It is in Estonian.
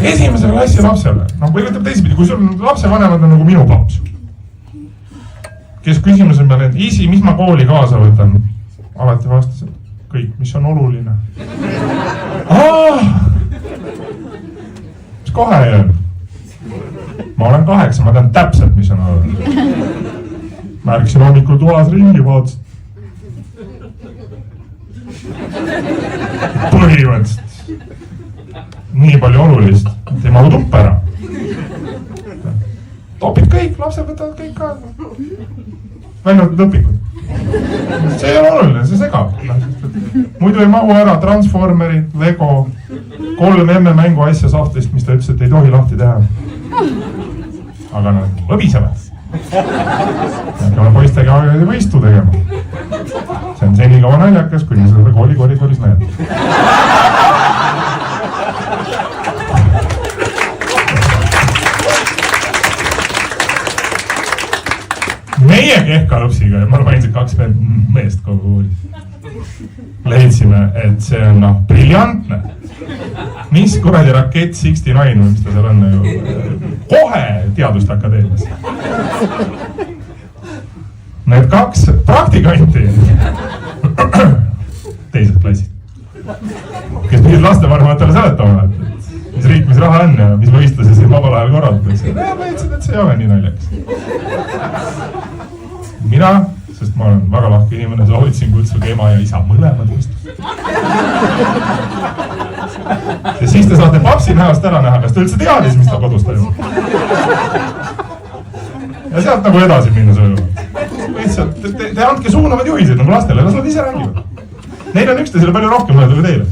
esimesele klassi lapsele, või võtab teisipidi, kui sul lapsevanemad on nagu minu paps, kes küsimuse peale, et isi, mis ma kooli kaasa võtan, alati vastas, et kõik, mis on oluline. Mis kohe ei öelnud? Ma olen 8, ma tean täpselt, mis on oluline. Märkisin hommikul toas ringi, vaatasin. Põhimõtteliselt. Nii palju olulist, et ei mahu tuppa ära. Topid kõik, lapsed võtavad kõik kaasa. Väljavad õpikud. See ei ole oluline, see segab. Muidu ei mahu ära Transformerid, Lego, 3 mängu asja sahtlist, mis ta ütles, et ei tohi lahti teha. Aga nad lõbisevad. Hakkame poistega võistu tegema. See on senikaua naljakas, kui me seda koolis näed. Meie kehkalõpsiga, ma panin see 2 meest kogu koolis. Leidsime, et see on briljantne. Mis kuradi rakett 69, mis ta seal on ju kohe Teaduste Akadeemias. Need 2 praktikanti teised klassid, kes pidid lastevanematele seletama, et mis riik, mis raha on ja mis võistlusi siin vabal ajal korraldatakse. Ma ütlesin, et see ei ole nii naljakas. Mina, sest ma olen väga lahke inimene, soovitasin kutsuge ema ja isa mõlemad võistlust. Ja siis te saate papsi näost ära näha, kas ta üldse teadis, mis ta kodus toimub. Ja sealt nagu edasi minna sõjuvalt. Te andke suunavad juhised nagu lastele, las nad ise räägivad. Neil on üksteisele palju rohkem mõelda kui teile.